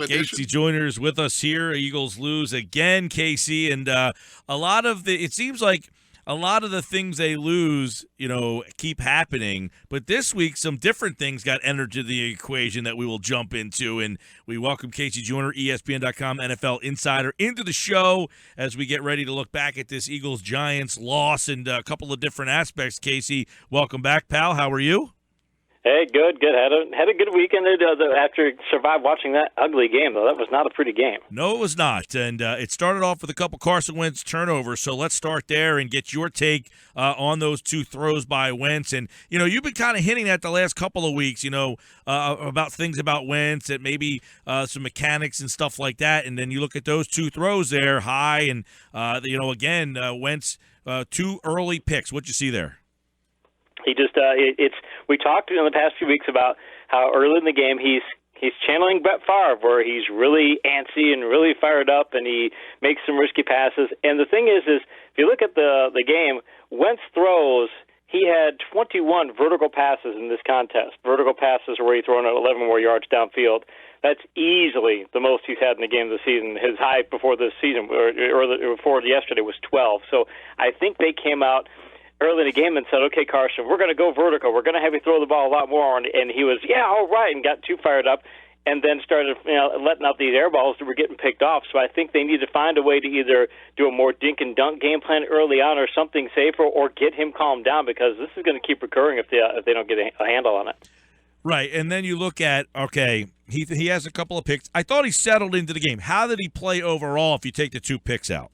KC Joyner is with us here. Eagles lose again, KC, and it seems like a lot of the things they lose, keep happening. But this week, some different things got entered to the equation that we will jump into. And we welcome KC Joyner, ESPN.com NFL Insider, into the show as we get ready to look back at this Eagles-Giants loss and a couple of different aspects. KC, welcome back, pal. How are you? Hey, good. Had a good weekend after survived watching that ugly game, though. That was not a pretty game. No, it was not. And it started off with a couple Carson Wentz turnovers, so let's start there and get your take on those two throws by Wentz. And, you've been kind of hinting at the last couple of weeks, about things about Wentz, that maybe some mechanics and stuff like that. And then you look at those two throws there, high, and, Wentz, two early picks. What'd you see there? He just we talked in the past few weeks about how early in the game he's channeling Brett Favre, where he's really antsy and really fired up, and he makes some risky passes. And the thing is if you look at the game, Wentz throws. He had 21 vertical passes in this contest. Vertical passes where he's thrown 11 more yards downfield. That's easily the most he's had in the game this season. His high before this season or before yesterday was 12. So I think they came out early in the game and said, okay, Carson, we're going to go vertical. We're going to have you throw the ball a lot more. And he was, yeah, all right, and got too fired up and then started letting out these air balls that were getting picked off. So I think they need to find a way to either do a more dink and dunk game plan early on or something safer, or get him calmed down, because this is going to keep recurring if they don't get a handle on it. Right, and then you look at, okay, he has a couple of picks. I thought he settled into the game. How did he play overall if you take the two picks out?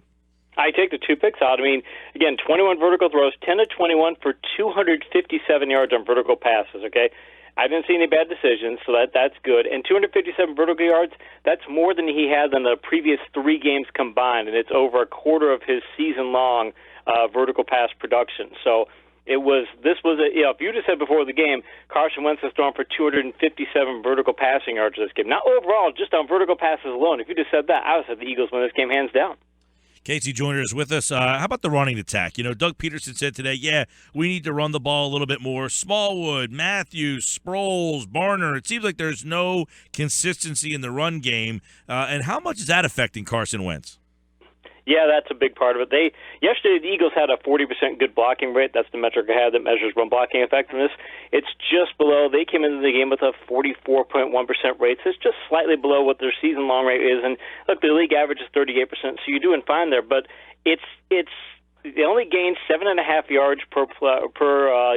I take the two picks out. I mean, again, 21 vertical throws, 10 to 21 for 257 yards on vertical passes, okay? I didn't see any bad decisions, so that's good. And 257 vertical yards, that's more than he had in the previous 3 games combined, and it's over a quarter of his season-long vertical pass production. So if you just said before the game, Carson Wentz has thrown for 257 vertical passing yards this game. Not overall, just on vertical passes alone. If you just said that, I would have said the Eagles win this game hands down. KC Joyner is with us. How about the running attack? Doug Peterson said today, we need to run the ball a little bit more. Smallwood, Matthews, Sproles, Barner. It seems like there's no consistency in the run game. And how much is that affecting Carson Wentz? Yeah, that's a big part of it. Yesterday, the Eagles had a 40% good blocking rate. That's the metric I had that measures run blocking effectiveness. It's just below. They came into the game with a 44.1% rate. So it's just slightly below what their season-long rate is. And look, the league average is 38%, so you're doing fine there. But they only gained 7.5 yards per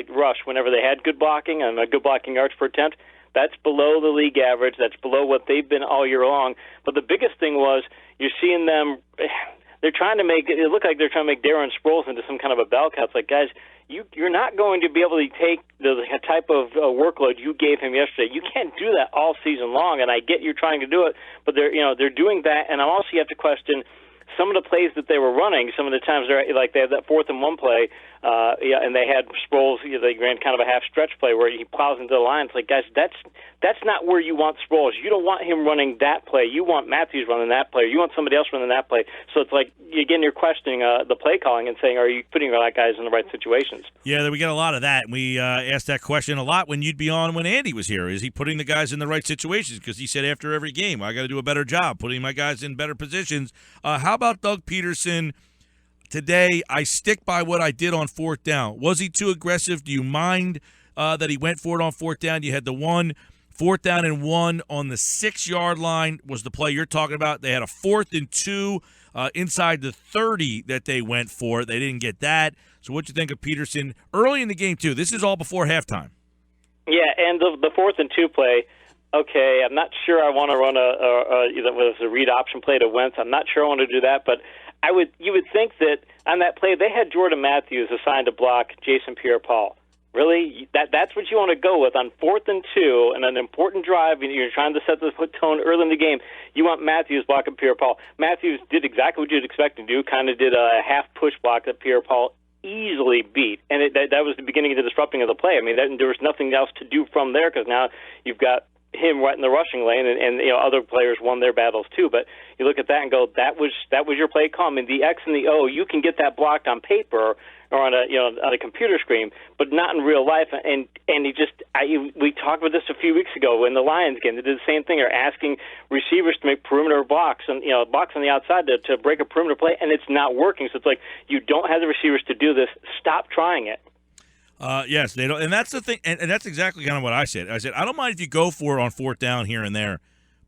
rush whenever they had good blocking, and good blocking yards per attempt. That's below the league average. That's below what they've been all year long. But the biggest thing was you're seeing them. They're trying to make it look like they're trying to make Darren Sproles into some kind of a bell cow. It's like, guys, you're not going to be able to take the type of workload you gave him yesterday. You can't do that all season long, and I get you're trying to do it, but they're doing that. And also you have to question some of the plays that they were running. Some of the times they had that 4th and 1 play, and they had Sproles. They ran kind of a half stretch play where he plows into the line. It's like, guys, that's not where you want Sproles. You don't want him running that play. You want Matthews running that play. You want somebody else running that play. So it's like, again, you're questioning the play calling and saying, are you putting the right guys in the right situations? Yeah, we get a lot of that. We asked that question a lot when you'd be on when Andy was here. Is he putting the guys in the right situations? Because he said after every game, I got to do a better job putting my guys in better positions. How about Doug Peterson? Today, I stick by what I did on 4th down. Was he too aggressive? Do you mind that he went for it on 4th down? You had the 4th down and 1 on the 6-yard line was the play you're talking about. They had a 4th and 2 inside the 30 that they went for. They didn't get that. So what do you think of Peterson early in the game, too? This is all before halftime. Yeah, and the 4th and 2 play, okay, I'm not sure I want to run a read option play to Wentz. I'm not sure I want to do that, but you would think that on that play they had Jordan Matthews assigned to block Jason Pierre-Paul. Really? That's what you want to go with on 4th and 2 and an important drive, and you're trying to set the tone early in the game. You want Matthews blocking Pierre-Paul. Matthews did exactly what you'd expect to do, kind of did a half push block that Pierre-Paul easily beat, and that was the beginning of the disrupting of the play. I mean, there was nothing else to do from there, because now you've got him right in the rushing lane, and other players won their battles too. But you look at that and go, that was your play call. I mean, the X and the O, you can get that blocked on paper, or on a computer screen, but not in real life. And we talked about this a few weeks ago in the Lions game. They did the same thing. They're asking receivers to make perimeter blocks and blocks on the outside to break a perimeter play, and it's not working. So it's like, you don't have the receivers to do this. Stop trying it. Yes, they don't, and that's the thing, and that's exactly kind of what I said. I said, I don't mind if you go for it on fourth down here and there,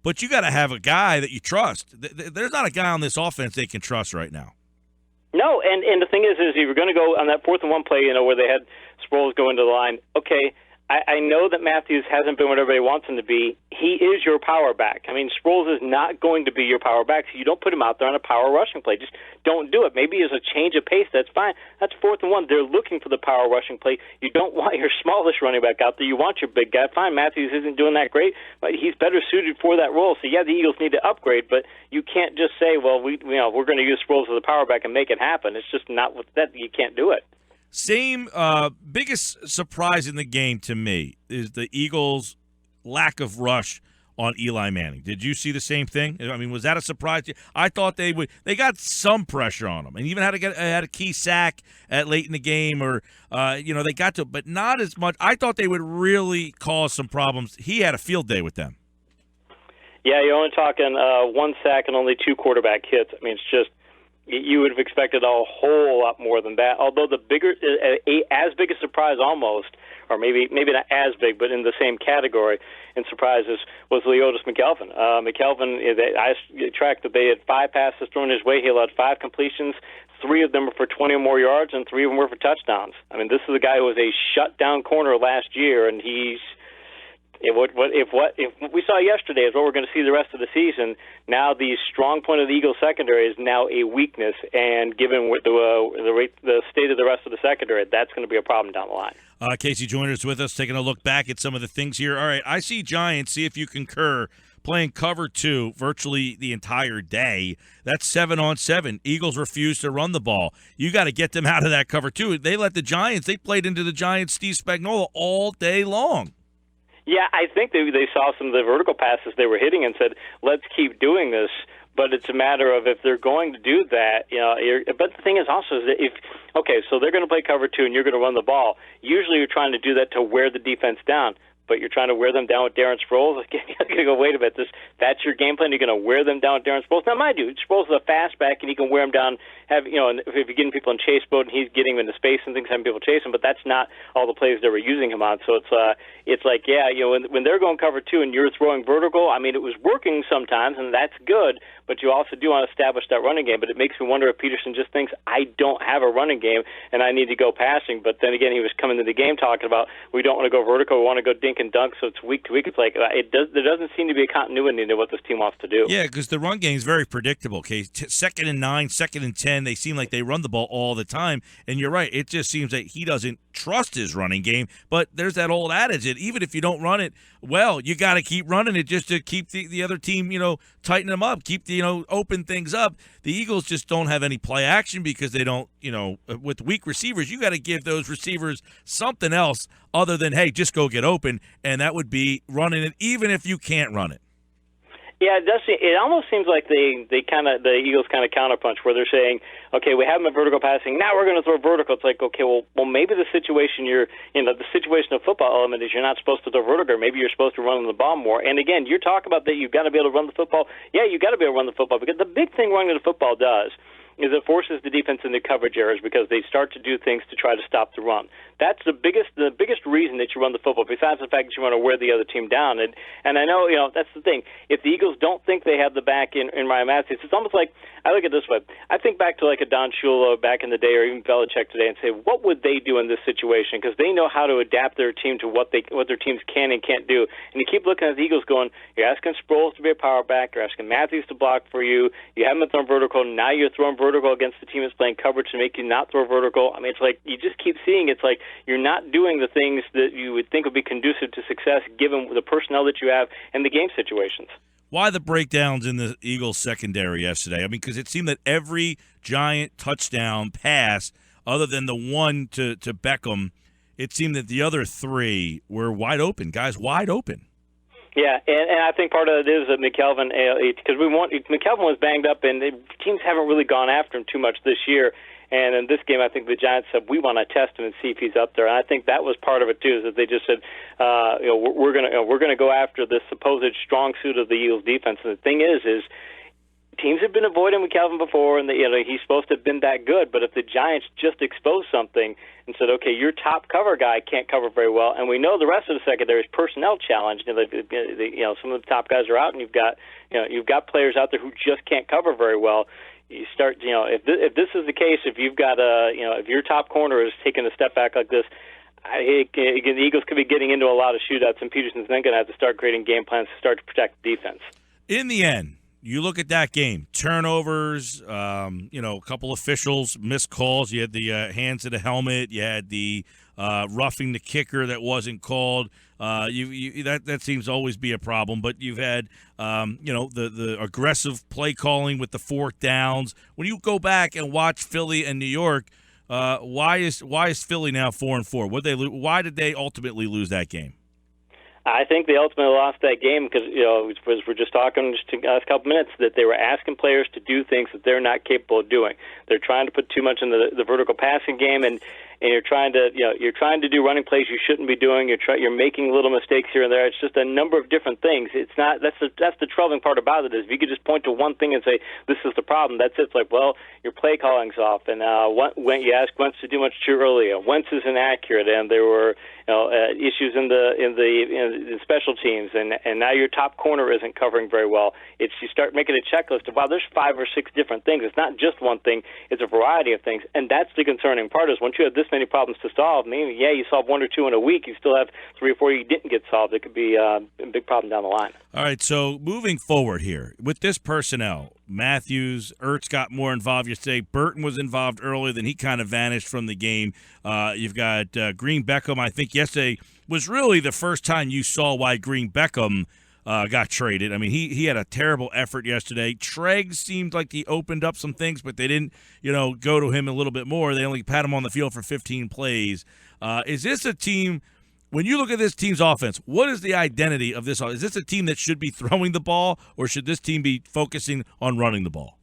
but you got to have a guy that you trust. There's not a guy on this offense they can trust right now. No, and the thing is you're going to go on that 4th and 1 play, where they had Sproles go into the line. Okay, I know that Matthews hasn't been what everybody wants him to be. He is your power back. I mean, Sproles is not going to be your power back, so you don't put him out there on a power rushing play. Just don't do it. Maybe as a change of pace, that's fine. That's 4th and 1. They're looking for the power rushing play. You don't want your smallest running back out there. You want your big guy. Fine, Matthews isn't doing that great, but he's better suited for that role. So, yeah, the Eagles need to upgrade, but you can't just say, well, we're going to use Sproles as a power back and make it happen. It's just not with that. You can't do it. Same biggest surprise in the game to me is the Eagles' lack of rush on Eli Manning. Did you see the same thing? I mean, was that a surprise? I thought they would. They got some pressure on him, and even had a key sack at late in the game, or they got to, but not as much. I thought they would really cause some problems. He had a field day with them. Yeah, you're only talking 1 sack and only 2 quarterback hits. I mean, it's just. You would have expected a whole lot more than that. Although the as big a surprise almost, or maybe not as big, but in the same category in surprises, was Leotis McKelvin. McKelvin, I tracked that they had 5 passes thrown his way. He allowed 5 completions. 3 of them were for 20 or more yards, and 3 of them were for touchdowns. I mean, this is a guy who was a shutdown corner last year, and he's. If what we saw yesterday is what we're going to see the rest of the season, now the strong point of the Eagles secondary is now a weakness, and given the state of the rest of the secondary, that's going to be a problem down the line. KC Joyner is with us, taking a look back at some of the things here. All right, I see Giants, see if you concur, playing cover 2 virtually the entire day. That's 7-on-7. Eagles refuse to run the ball. You got to get them out of that cover 2. They played into the Giants' Steve Spagnuolo all day long. Yeah, I think they saw some of the vertical passes they were hitting and said, let's keep doing this. But it's a matter of if they're going to do that, but the thing is also is that so they're going to play cover 2 and you're going to run the ball. Usually you're trying to do that to wear the defense down. But you're trying to wear them down with Darren Sproles. You're going to go, wait a minute, that's your game plan? You're going to wear them down with Darren Sproles? Now, mind you, Sproles is a fastback, and he can wear them down. And if you're getting people in chase mode, and he's getting them into space and things, having people chase him, but that's not all the plays they were using him on. So it's like, when they're going cover 2 and you're throwing vertical, I mean, it was working sometimes, and that's good, but you also do want to establish that running game. But it makes me wonder if Peterson just thinks, I don't have a running game, and I need to go passing. But then again, he was coming to the game talking about, we don't want to go vertical, we want to go dink and dunk, so it's week to week. It's like there doesn't seem to be a continuity into what this team wants to do. Yeah, because the run game is very predictable. Okay, 2nd and 9, 2nd and 10, they seem like they run the ball all the time. And you're right, it just seems that he doesn't trust his running game. But there's that old adage that even if you don't run it well, you got to keep running it just to keep the other team, tighten them up, keep open things up. The Eagles just don't have any play action because they don't, with weak receivers, you got to give those receivers something else other than, hey, just go get open, and that would be running it even if you can't run it. Yeah, it does. It almost seems like the Eagles kind of counterpunch where they're saying, okay, we have them at vertical passing, now we're going to throw vertical. It's like, okay, well, maybe the situation the situation of football element is you're not supposed to throw vertical. Maybe you're supposed to run the ball more. And again, you're talking about that you've got to be able to run the football. Yeah, you've got to be able to run the football, because the big thing running the football does is it forces the defense into coverage errors because they start to do things to try to stop the run. That's the biggest reason that you run the football, besides the fact that you want to wear the other team down. And I know, that's the thing. If the Eagles don't think they have the back in Ryan Matthews, it's almost like, I look at it this way. I think back to like a Don Shula back in the day, or even Belichick today, and say, what would they do in this situation? Because they know how to adapt their team to what their teams can and can't do. And you keep looking at the Eagles going, you're asking Sproles to be a power back, you're asking Matthews to block for you, you haven't thrown vertical, now you're throwing vertical against the team that's playing coverage to make you not throw vertical. I mean, it's like you just keep seeing it's like you're not doing the things that you would think would be conducive to success given the personnel that you have and the game situations. Why the breakdowns in the Eagles secondary yesterday? I mean, because it seemed that every Giant touchdown pass, other than the one to Beckham, it seemed that the other 3 were wide open, guys wide open. Yeah, and I think part of it is that McKelvin, because McKelvin was banged up, and teams haven't really gone after him too much this year. And in this game, I think the Giants said, we want to test him and see if he's up there. And I think that was part of it, too, is that they just said, we're going to go after this supposed strong suit of the Eagles defense. And the thing is teams have been avoiding McKelvin before, and he's supposed to have been that good. But if the Giants just exposed something and said, okay, your top cover guy can't cover very well, and we know the rest of the secondary is personnel challenged. Some of the top guys are out, and you've got players out there who just can't cover very well. You start, if this is the case, if you've got if your top corner is taking a step back like this, the Eagles could be getting into a lot of shootouts, and Peterson's then going to have to start creating game plans to start to protect the defense. In the end, you look at that game, turnovers, a couple officials, missed calls. You had the hands to the helmet. You had the roughing the kicker that wasn't called. That seems to always be a problem. But you've had, the aggressive play calling with the fourth downs. When you go back and watch Philly and New York, why is Philly now 4-4? Why did they ultimately lose that game? I think they ultimately lost that game because, as we're just talking just the last couple minutes, that they were asking players to do things that they're not capable of doing. They're trying to put too much in the vertical passing game, and you're trying to do running plays you shouldn't be doing. You're making little mistakes here and there. It's just a number of different things. It's not that's the troubling part about it is if you could just point to one thing and say this is the problem. That's it. It's like, well, your play calling's off, and when you ask Wentz to do much too early, Wentz is inaccurate, and there were issues in the special teams, and now your top corner isn't covering very well. You start making a checklist of, wow, there's 5 or 6 different things. It's not just one thing. It's a variety of things, and that's the concerning part is once you have this many problems to solve, maybe, you solve 1 or 2 in a week, you still have 3 or 4 you didn't get solved. It could be a big problem down the line. All right, so moving forward here, with this personnel, Matthews, Ertz got more involved yesterday. Burton was involved earlier, then he kind of vanished from the game. You've got Green Beckham. I think yesterday was really the first time you saw why Green Beckham got traded. I mean, he had a terrible effort yesterday. Treggs seemed like he opened up some things, but they didn't, go to him a little bit more. They only pat him on the field for 15 plays. Is this a team – when you look at this team's offense, what is the identity of this? Is this a team that should be throwing the ball, or should this team be focusing on running the ball?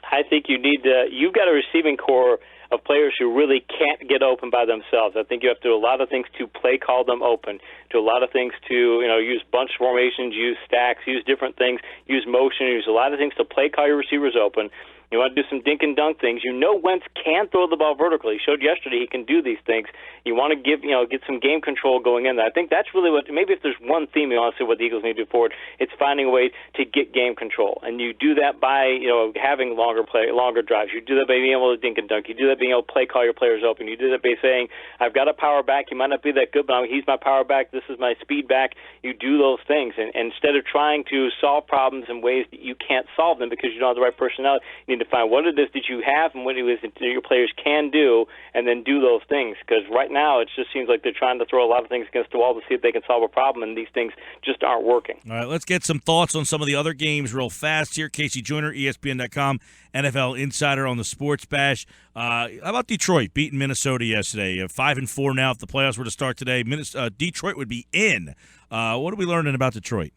I think you've got a receiving core of players who really can't get open by themselves. I think you have to do a lot of things to play call them open, do a lot of things to use bunch formations, use stacks, use different things, use motion, use a lot of things to play call your receivers open. You want to do some dink and dunk things. Wentz can throw the ball vertically. He showed yesterday he can do these things. You want to get some game control going in there. I think that's really maybe if there's one theme you want to see what the Eagles need to do forward, it's finding a way to get game control. And you do that by, having longer drives. You do that by being able to dink and dunk. You do that by being able to play call your players open. You do that by saying, I've got a power back. He might not be that good, but he's my power back. This is my speed back. You do those things. And instead of trying to solve problems in ways that you can't solve them because you don't have the right personnel, you need to find what it is that you have and what it is that your players can do, and then do those things. Because right now it just seems like they're trying to throw a lot of things against the wall to see if they can solve a problem, and these things just aren't working. All right, let's get some thoughts on some of the other games real fast here. KC Joyner, ESPN.com, NFL Insider on the Sports Bash. How about Detroit beating Minnesota yesterday? 5-4 now. If the playoffs were to start today, Detroit would be in. What are we learning about Detroit?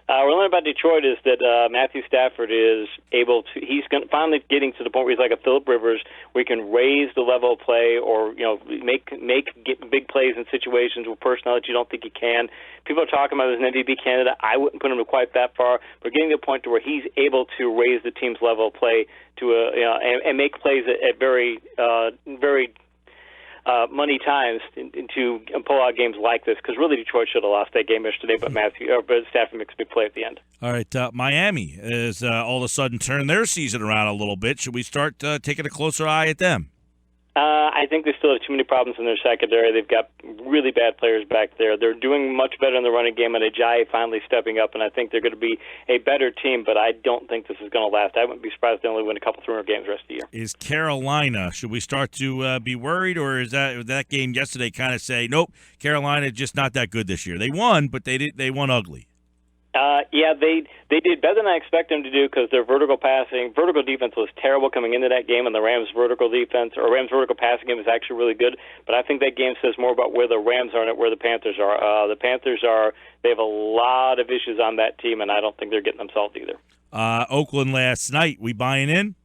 We're learning about Detroit is that Matthew Stafford is able to. He's finally getting to the point where he's like a Phillip Rivers, where he can raise the level of play, or get big plays in situations with personnel that you don't think he can. People are talking about him as an MVP candidate. I wouldn't put him quite that far. We're getting to a point to where he's able to raise the team's level of play to and make plays at very money times to pull out games like this, because really Detroit should have lost that game yesterday, but Stafford makes a big play at the end. All right, Miami is all of a sudden turned their season around a little bit. Should we start taking a closer eye at them? I think they still have too many problems in their secondary. They've got really bad players back there. They're doing much better in the running game, and Ajayi finally stepping up, and I think they're going to be a better team, but I don't think this is going to last. I wouldn't be surprised if they only win a couple 300 games the rest of the year. Is Carolina, should we start to be worried, or is that game yesterday kind of say, nope, Carolina just not that good this year? They won, but they won ugly. They did better than I expect them to do, because their vertical defense was terrible coming into that game, and the Rams' vertical passing game is actually really good. But I think that game says more about where the Rams are than where the Panthers are. They have a lot of issues on that team, and I don't think they're getting them solved either. Oakland last night, we buying in?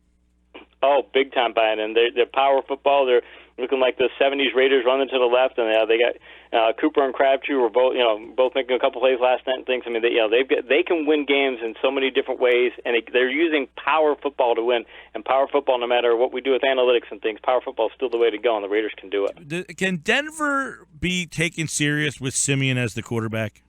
Oh, big time buying in. They're power football. They're looking like the '70s Raiders running to the left, and they got Cooper and Crabtree were both making a couple plays last night and things. I mean, they can win games in so many different ways, and they're using power football to win. And power football, no matter what we do with analytics and things, power football is still the way to go, and the Raiders can do it. Can Denver be taken serious with Simeon as the quarterback?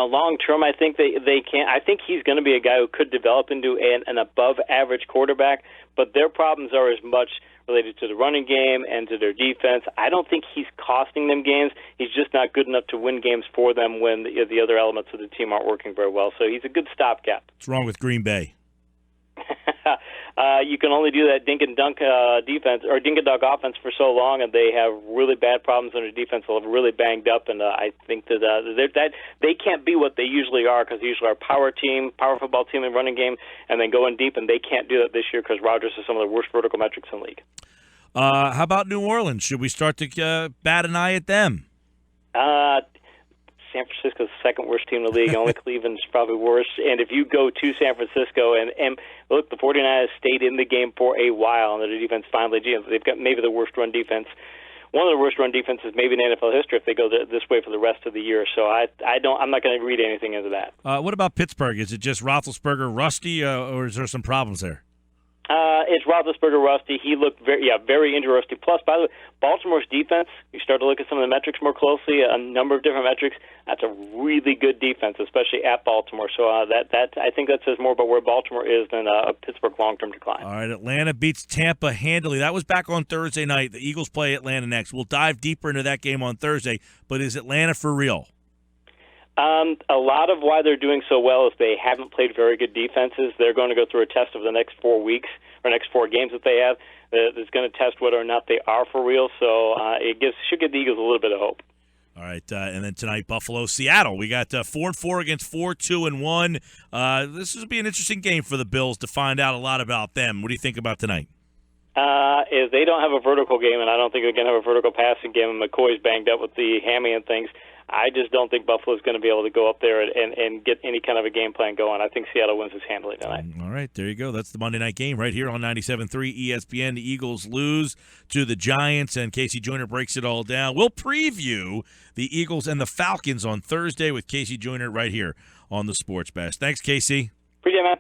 Long term, I think they can. I think he's going to be a guy who could develop into an above-average quarterback, but their problems are as much related to the running game and to their defense. I don't think he's costing them games. He's just not good enough to win games for them when the other elements of the team aren't working very well. So he's a good stopgap. What's wrong with Green Bay? You can only do that dink and dunk defense or dink and dunk offense for so long, and they have really bad problems on their defense. They're really banged up, and I think that they can't be what they usually are, because they usually are a power football team in running game, and then going deep, and they can't do that this year because Rodgers has some of the worst vertical metrics in the league. How about New Orleans? Should we start to bat an eye at them? San Francisco's the second worst team in the league. Only Cleveland's probably worse. And if you go to San Francisco and look, the 49ers stayed in the game for a while, and their defense finally, they've got maybe the worst run defense. One of the worst run defenses maybe in NFL history if they go this way for the rest of the year. So I'm not going to read anything into that. What about Pittsburgh? Is it just Roethlisberger rusty, or is there some problems there? It's Roethlisberger rusty. He looked very injury rusty. Plus, by the way, Baltimore's defense, you start to look at some of the metrics more closely, a number of different metrics, that's a really good defense, especially at Baltimore. So that I think that says more about where Baltimore is than a Pittsburgh long-term decline. All right, Atlanta beats Tampa handily. That was back on Thursday night. The Eagles play Atlanta next. We'll dive deeper into that game on Thursday, but is Atlanta for real? A lot of why they're doing so well is they haven't played very good defenses. They're going to go through a test over the next 4 weeks, or next 4 games that they have. That's going to test whether or not they are for real. So should give the Eagles a little bit of hope. All right, and then tonight, Buffalo, Seattle. We got 4-4 against 4-2-1. This will be an interesting game for the Bills to find out a lot about them. What do you think about tonight? Is they don't have a vertical game, and I don't think they're going to have a vertical passing game, and McCoy's banged up with the hammy and things. I just don't think Buffalo's going to be able to go up there and get any kind of a game plan going. I think Seattle wins this handily tonight. All right, there you go. That's the Monday night game right here on 97.3 ESPN. The Eagles lose to the Giants, and KC Joyner breaks it all down. We'll preview the Eagles and the Falcons on Thursday with KC Joyner right here on the Sports Bash. Thanks, KC. Appreciate it, man.